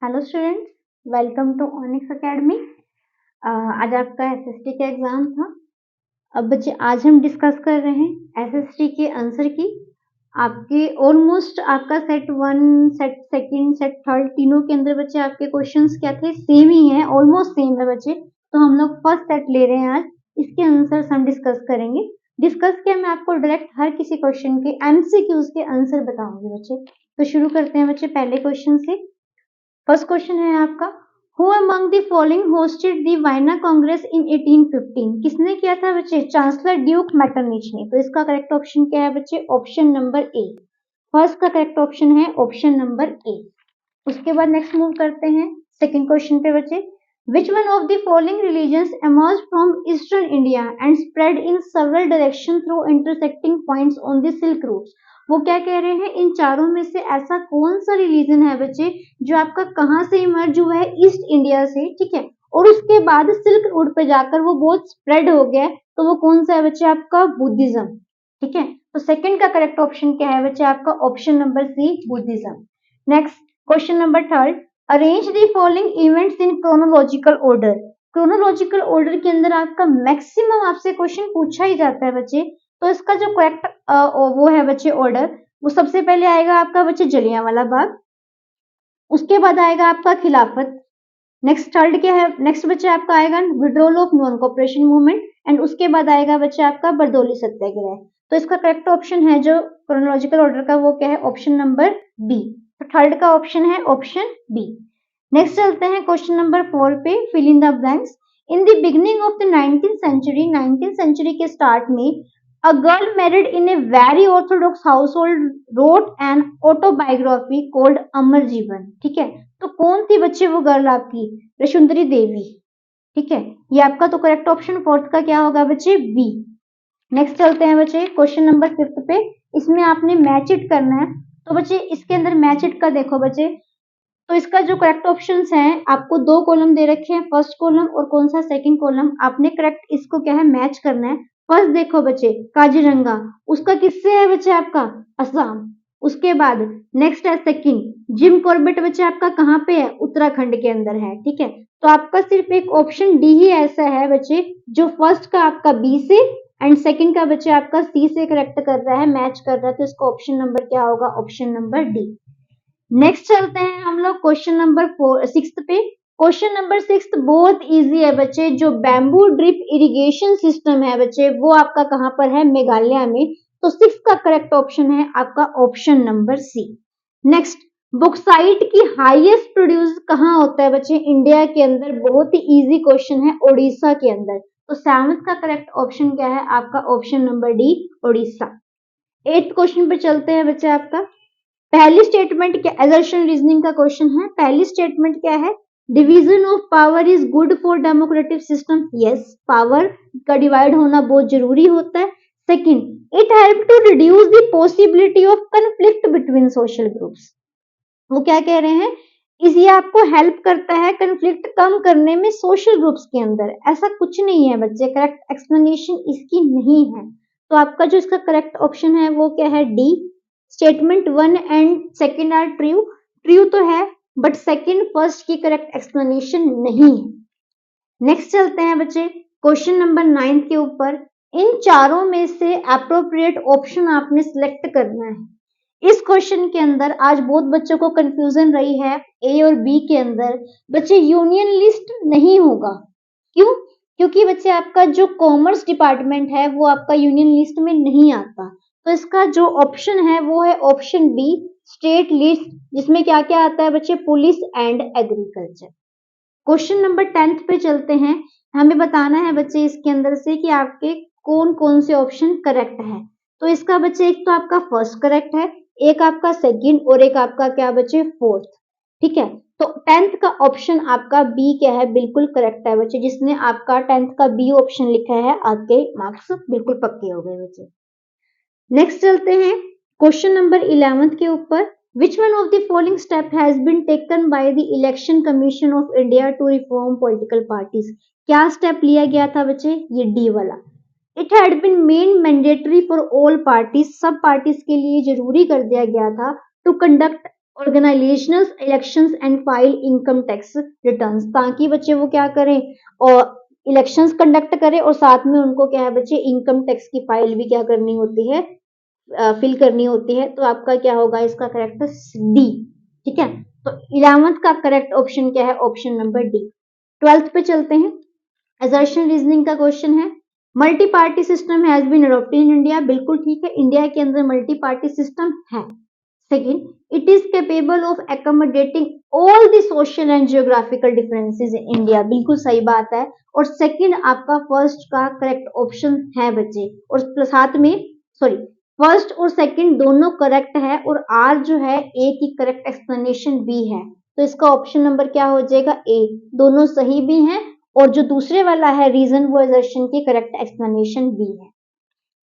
Hello students, welcome to Onyx academy. SST आपका SST का exam था। अब बच्चे आज हम डिस्कस कर रहे हैं एसएसटी के आंसर की। आपके ऑलमोस्ट आपका set one, set second, set third तीनों के अंदर बच्चे आपके क्वेश्चंस क्या थे, सेम ही है, ऑलमोस्ट सेम है बच्चे। तो हम लोग फर्स्ट सेट ले रहे हैं आज, इसके आंसर हम डिस्कस करेंगे। डिस्कस किया मैं आपको डायरेक्ट हर किसी क्वेश्चन के एमसीक्यूज के आंसर बताऊंगी बच्चे। तो शुरू करते हैं बच्चे पहले क्वेश्चन से। फर्स्ट क्वेश्चन है आपका, who among the following hosted the Vienna congress in 1815? किसने किया था बच्चे? चांसलर ड्यूक मेटरनिच ने। तो इसका करेक्ट ऑप्शन क्या है बच्चे? Option number A. फर्स्ट का करेक्ट ऑप्शन है ऑप्शन नंबर ए। उसके बाद नेक्स्ट मूव करते हैं सेकंड क्वेश्चन पे बच्चे। Which one of the following religions emerged from eastern India and spread in several directions through intersecting points on the Silk routes? वो क्या कह रहे हैं, इन चारों में से ऐसा कौन सा रिलीजन है बच्चे जो आपका कहाँ से इमर्ज हुआ है? ईस्ट इंडिया से, ठीक है, और उसके बाद सिल्क रूट पे जाकर वो बहुत स्प्रेड हो गया है। तो वो कौन सा है बच्चे? आपका बुद्धिज्म, ठीक है। तो सेकंड का करेक्ट ऑप्शन क्या है बच्चे? आपका option number C, Buddhism. Next question number third, arrange the following events in chronological order. Chronological order के अंदर आपका मैक्सिमम आपसे क्वेश्चन पूछा ही जाता है बच्चे। तो इसका जो करेक्ट वो है बच्चे ऑर्डर, वो सबसे पहले आएगा आपका बच्चे जलियांवाला बाग, उसके बाद आएगा आपका खिलाफत, नेक्स्ट थर्ड क्या है, नेक्स्ट बच्चे आपका आएगा withdrawal of non cooperation movement, and उसके बाद आएगा बच्चे आपका बरदौली सत्याग्रह। तो इसका करेक्ट ऑप्शन है जो क्रोनोलॉजिकल ऑर्डर का, वो क्या है? Option number B. तो थर्ड का ऑप्शन है ऑप्शन बी। नेक्स्ट चलते हैं क्वेश्चन नंबर 4 पे, fill in the blanks. In the beginning of the 19th century, 19th century के स्टार्ट में, a girl married in a very orthodox household wrote an autobiography called Amar Jiban, ठीक है। तो कौन थी बच्चे वो गर्ल आपकी? वसुंधरी देवी, ठीक है। ये आपका तो करेक्ट ऑप्शन फोर्थ का क्या होगा बच्चे? बी। नेक्स्ट चलते हैं बच्चे क्वेश्चन नंबर 5 पे। इसमें आपने मैच इट करना है। तो बच्चे इसके अंदर मैच इट का देखो बच्चे, तो इसका जो करेक्ट ऑप्शंस हैं, आपको दो कॉलम दे रखे हैं, फर्स्ट कॉलम और कौन सा? Second column. आपने करेक्ट इसको क्या है? मैच करना है। फर्स्ट देखो बच्चे काजीरंगा, उसका किससे है बच्चे? आपका असम। उसके बाद नेक्स्ट है सेकंड जिम कॉर्बेट, बच्चे आपका कहाँ पे है? उत्तराखंड के अंदर है, ठीक है। तो आपका सिर्फ एक ऑप्शन डी ही ऐसा है बच्चे जो फर्स्ट का आपका बी से एंड सेकंड का बच्चे आपका सी से करेक्ट कर रहा है, मैच कर रहा है। तो इसका ऑप्शन नंबर क्या होगा? Option number D. नेक्स्ट चलते हैं हम लोग क्वेश्चन नंबर 6 पे। क्वेश्चन नंबर 6 बहुत इजी है बच्चे। जो बैम्बू ड्रिप इरिगेशन सिस्टम है बच्चे, वो आपका कहाँ पर है? मेघालय में। तो 6 का करेक्ट ऑप्शन है आपका option number C. Next, bauxite की हाईएस्ट प्रोड्यूस कहाँ होता है बच्चे? इंडिया के अंदर। बहुत ही इजी क्वेश्चन है, उड़ीसा के अंदर। तो 7th का करेक्ट ऑप्शन क्या है? आपका option number D, Orissa. 8th question पे चलते हैं बच्चे। आपका पहली स्टेटमेंट क्या? असर्शन रीजनिंग का क्वेश्चन है। पहली स्टेटमेंट क्या है? Division of power is good for democratic system. Yes, power का डिवाइड होना बहुत जरूरी होता है। Second, it help to reduce the possibility of conflict between social groups. वो क्या कह रहे हैं? इसी आपको हेल्प करता है कंफ्लिक्ट कम करने में सोशल ग्रुप्स के अंदर। ऐसा कुछ नहीं है बच्चे, करेक्ट एक्सप्लेनेशन इसकी नहीं है। तो आपका जो इसका करेक्ट ऑप्शन है वो क्या है? D. Statement 1 and second are true. True तो है बट सेकंड फर्स्ट की करेक्ट एक्सप्लेनेशन नहीं है। नेक्स्ट चलते हैं बच्चे क्वेश्चन नंबर 9 के ऊपर। इन चारों में से अप्रोप्रिएट ऑप्शन आपने सिलेक्ट करना है। इस क्वेश्चन के अंदर आज बहुत बच्चों को कंफ्यूजन रही है, ए और बी के अंदर बच्चे यूनियन लिस्ट नहीं होगा। क्यों? क्योंकि बच्चे आपका जो कॉमर्स डिपार्टमेंट है वो आपका यूनियन लिस्ट में नहीं आता। तो इसका जो ऑप्शन है वो है ऑप्शन बी, स्टेट लिस्ट, जिसमें क्या क्या आता है बच्चे? Police and agriculture. Question number 10th पे चलते हैं। हमें बताना है बच्चे इसके अंदर से कि आपके कौन कौन से ऑप्शन करेक्ट है। तो इसका बच्चे एक तो आपका फर्स्ट करेक्ट है, एक आपका सेकंड और एक आपका क्या बच्चे? फोर्थ, ठीक है। तो 10th का ऑप्शन आपका बी क्या है? बिल्कुल करेक्ट है बच्चे। जिसने आपका 10th का बी ऑप्शन लिखा है, आपके मार्क्स बिल्कुल पक्के हो गए बच्चे। नेक्स्ट चलते हैं क्वेश्चन नंबर 11th के ऊपर। Which one of the following step has been taken by the Election Commission of India to reform political parties? क्या स्टेप लिया गया था बच्चे? ये डी वाला। It had been made mandatory for all parties, सब पार्टीज के लिए जरूरी कर दिया गया था, to conduct organisational elections and file income tax returns, ताकि बच्चे वो क्या करें और इलेक्शंस कंडक्ट करें और साथ में उनको क्या है बच्चे इनकम टैक्स की फाइल भी क्या करनी होती है, फिल करनी होती है। तो आपका क्या होगा इसका करेक्ट डी। ठीक है, तो 11th का करेक्ट ऑप्शन क्या है, ऑप्शन नंबर डी। 12th पे चलते हैं। असर्शन रीजनिंग का क्वेश्चन है, multi party system has been adopted in India. बिल्कुल ठीक है, इंडिया के अंदर मल्टी पार्टी सिस्टम है। Second, it is capable of accommodating all the social and geographical differences in India. बिल्कुल सही बात है। और सेकेंड आपका फर्स्ट का करेक्ट ऑप्शन है बच्चे, और साथ में सॉरी फर्स्ट और सेकंड दोनों करेक्ट है और आर जो है ए की करेक्ट एक्सप्लेनेशन बी है। तो इसका ऑप्शन नंबर क्या हो जाएगा, ए। दोनों सही भी हैं और जो दूसरे वाला है रीजन वो असर्शन की करेक्ट एक्सप्लेनेशन बी है।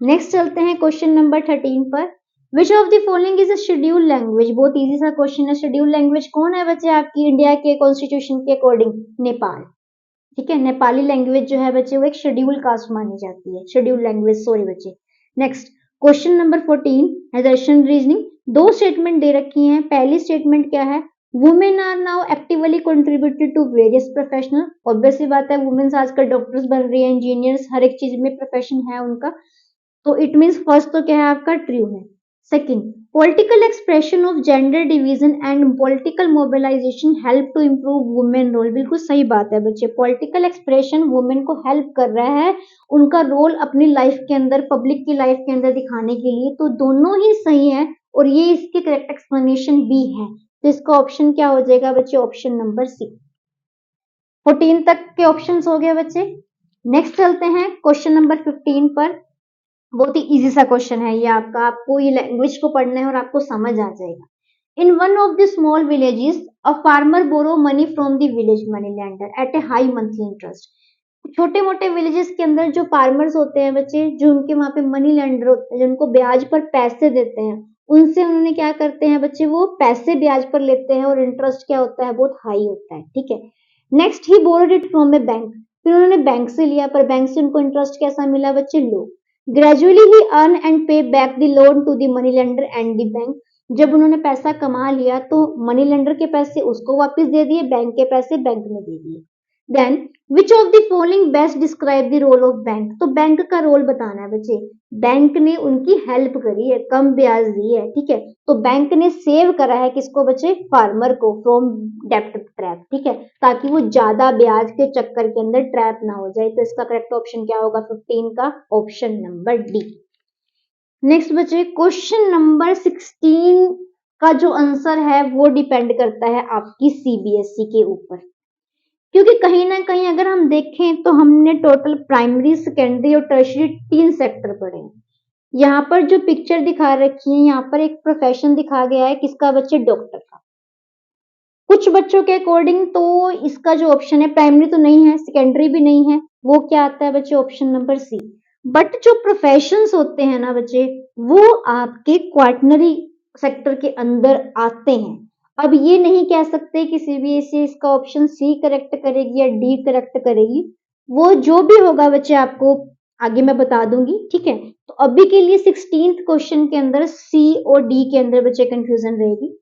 नेक्स्ट चलते हैं क्वेश्चन नंबर 13 पर। विच of the following is a schedule language. बहुत इजी सा क्वेश्चन है। शेड्यूल लैंग्वेज कौन है बच्चे आपकी इंडिया के कॉन्स्टिट्यूशन के अकॉर्डिंग, नेपाल। ठीक है, नेपाली लैंग्वेज जो है बच्चे वो एक शेड्यूल कास्ट मानी जाती है, शेड्यूल लैंग्वेज, सॉरी बच्चे। Next question number 14 assertion reasoning. दो स्टेटमेंट दे रखी हैं। पहली स्टेटमेंट क्या है, women are now actively contributed to various professional. Obviously बात है, वुमेन्स आजकल डॉक्टर्स बन रही है, इंजीनियर्स, हर एक चीज में प्रोफेशन है उनका। तो इट मीन्स फर्स्ट तो क्या है आपका ट्रू है। Second, political expression of gender division and political mobilisation help to improve women role. बिल्कुल सही बात है बच्चे, पॉलिटिकल एक्सप्रेशन वुमेन को हेल्प कर रहा है उनका रोल अपनी लाइफ के अंदर, पब्लिक की लाइफ के अंदर दिखाने के लिए। तो दोनों ही सही है और ये इसकी करेक्ट एक्सप्लेनेशन भी है। तो इसका ऑप्शन क्या हो जाएगा बच्चे, ऑप्शन नंबर सी। 14 तक के ऑप्शंस हो गए बच्चे। नेक्स्ट चलते हैं क्वेश्चन नंबर 15 पर। बहुत ही इजी सा क्वेश्चन है ये आपका, आपको ये लैंग्वेज को पढ़ना है और आपको समझ आ जाएगा। In one of the small villages a farmer borrow money from the village money lender at a high monthly interest. छोटे मोटे विलेजेस के अंदर जो फार्मर्स होते हैं बच्चे, जो उनके वहां पे मनी लैंडर होते हैं, जो उनको ब्याज पर पैसे देते हैं, उनसे उन्होंने क्या करते हैं बच्चे, वो पैसे ब्याज पर लेते हैं और इंटरेस्ट क्या होता है, बहुत हाई होता है। ठीक है, next he borrowed it from A bank. फिर उन्होंने बैंक से लिया, पर बैंक से उनको इंटरेस्ट कैसा मिला बच्चे, लो। Gradually he earn and pay back the loan to the money lender and the bank. जब उन्होंने पैसा कमा लिया तो मनी लेंडर के पैसे उसको वापस दे दिए, बैंक के पैसे बैंक में दे दिए। Then which of the following best describe the role of bank. तो बैंक का रोल बताना है बच्चे। बैंक ने उनकी हेल्प करी है, कम ब्याज दी है। ठीक है, तो बैंक ने सेव करा है किसको बच्चे, फार्मर को, फ्रॉम डेप्ट ट्रैप। ठीक है, ताकि वो ज्यादा ब्याज के चक्कर के अंदर ट्रैप ना हो जाए। तो इसका करेक्ट ऑप्शन क्या होगा, 15 का ऑप्शन नंबर डी। नेक्स्ट बच्चे क्वेश्चन नंबर 16 का जो आंसर है वो डिपेंड करता है आपकी सीबीएसई के ऊपर, क्योंकि कहीं ना कहीं अगर हम देखें तो हमने टोटल प्राइमरी, सेकेंडरी और टर्शियरी 3 सेक्टर पढ़े हैं। यहाँ पर जो पिक्चर दिखा रखी है, यहाँ पर एक प्रोफेशन दिखा गया है किसका बच्चे, डॉक्टर का। कुछ बच्चों के अकॉर्डिंग तो इसका जो ऑप्शन है, प्राइमरी तो नहीं है, सेकेंडरी भी नहीं है, वो क्या आता है बच्चे, ऑप्शन नंबर सी। बट जो प्रोफेशंस होते हैं ना बच्चे, वो आपके क्वार्टनरी सेक्टर के अंदर आते हैं। अब ये नहीं कह सकते कि सीबीएसई इसका ऑप्शन सी करेक्ट करेगी या डी करेक्ट करेगी। वो जो भी होगा बच्चे आपको आगे मैं बता दूंगी। ठीक है, तो अभी के लिए 16th क्वेश्चन के अंदर सी और डी के अंदर बच्चे कंफ्यूजन रहेगी।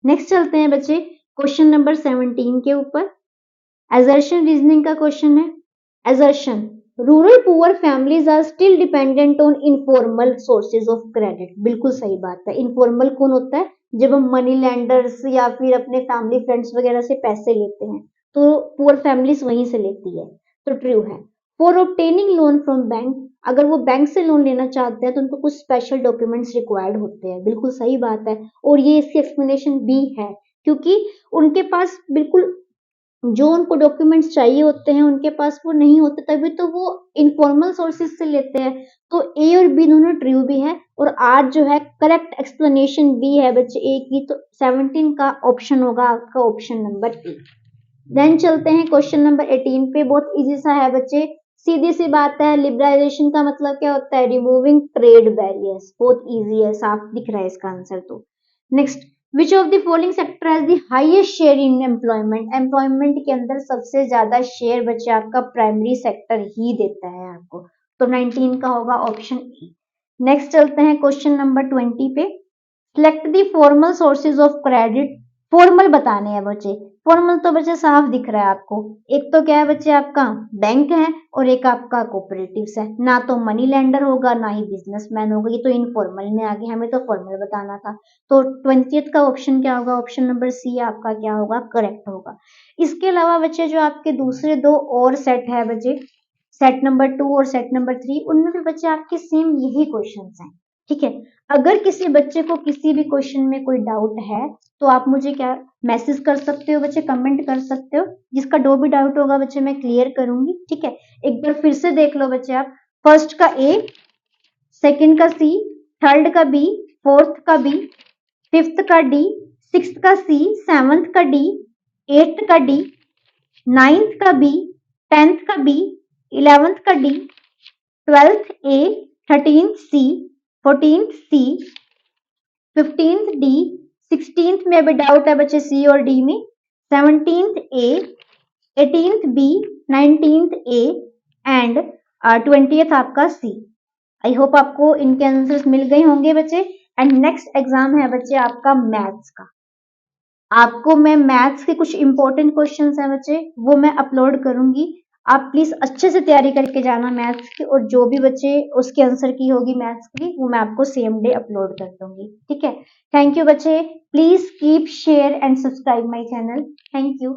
नेक्स्ट चलते हैं बच्चे क्वेश्चन नंबर 17 के ऊपर। असर्शन रीजनिंग का क्वेश्चन है। Assertion, rural poor families are still dependent on informal sources of credit. बिल्कुल सही बात है। इनफॉर्मल कौन होता है, जब हम मनी लैंडर्स या फिर अपने फैमिली फ्रेंड्स वगैरह से पैसे लेते हैं, तो पुअर फैमिलीज वहीं से लेती है। तो ट्रू है। For obtaining loan from bank, अगर वो बैंक से लोन लेना चाहते हैं तो उनको कुछ स्पेशल डॉक्यूमेंट्स रिक्वायर्ड होते हैं। बिल्कुल सही बात है, और ये इसकी एक्सप्लेनेशन भी है, क्योंकि उनके पास बिल्कुल जो उनको डॉक्यूमेंट्स चाहिए होते हैं उनके पास वो नहीं होते, तभी तो वो इनफॉर्मल सोर्सेज से लेते हैं। तो ए और बी दोनों ट्रू भी है और आर जो है करेक्ट एक्सप्लेनेशन बी है बच्चे ए की। तो 17 का ऑप्शन होगा आपका ऑप्शन नंबर ए। देन चलते हैं क्वेश्चन नंबर 18 पे। बहुत इजी सा है बच्चे, सीधी सी बात है। लिबरलाइजेशन का मतलब क्या होता है, रिमूविंग ट्रेड बैरियर्स। बहुत इजी है, साफ दिख रहा है इसका आंसर। तो next, which of the following sector has the highest share in employment. Employment के अंदर सबसे ज्यादा शेयर बच्चे आपका प्राइमरी सेक्टर ही देता है आपको। तो 19 का होगा ऑप्शन ए। नेक्स्ट चलते हैं क्वेश्चन नंबर 20 पे। Select the formal sources of credit, formal बताने हैं बच्चे। फॉर्मल तो बच्चे साफ दिख रहा है आपको, एक तो क्या है बच्चे आपका बैंक है और एक आपका कोऑपरेटिव्स है, ना तो मनी लेंडर होगा ना ही बिजनेसमैन होगा, ये तो इनफॉर्मल में आ गया, हमें तो फॉर्मल बताना था। तो 20th का ऑप्शन क्या होगा, ऑप्शन नंबर सी आपका क्या होगा, करेक्ट होगा। इसके अलावा बच्चे जो आपके दूसरे दो और सेट है बच्चे, सेट नंबर 2 और सेट नंबर 3, उनमें भी बच्चे आपके सेम यही क्वेश्चंस हैं, ठीक है। अगर किसी बच्चे को किसी भी क्वेश्चन में कोई डाउट है तो आप मुझे क्या मैसेज कर सकते हो बच्चे, कमेंट कर सकते हो, जिसका जो भी डाउट होगा बच्चे मैं क्लियर करूंगी, ठीक है। एक बार फिर से देख लो बच्चे आप, फर्स्ट का ए, सेकंड का सी, थर्ड का बी, फोर्थ का बी, फिफ्थ का डी, सिक्स्थ का सी, सेवंथ का डी, एट्थ का डी, नाइन्थ का बी, 10th का बी, 11th का डी, 12th ए, 13th सी, 14th सी, 15th डी, 16th में अभी डाउट है बच्चे सी और डी में, 17th A, 18th B, 19th A and 20th आपका सी। आई होप आपको इनके आंसर्स मिल गए होंगे बच्चे। एंड नेक्स्ट एग्जाम है बच्चे आपका मैथ्स का। आपको मैं मैथ्स के कुछ इंपॉर्टेंट क्वेश्चंस हैं बच्चे, वो मैं अपलोड करूंगी, आप प्लीज अच्छे से तैयारी करके जाना मैथ्स की, और जो भी बच्चे उसके आंसर की होगी मैथ्स की वो मैं आपको सेम डे अपलोड कर दूंगी, ठीक है। थैंक यू बच्चे, please keep share and subscribe my channel, thank you.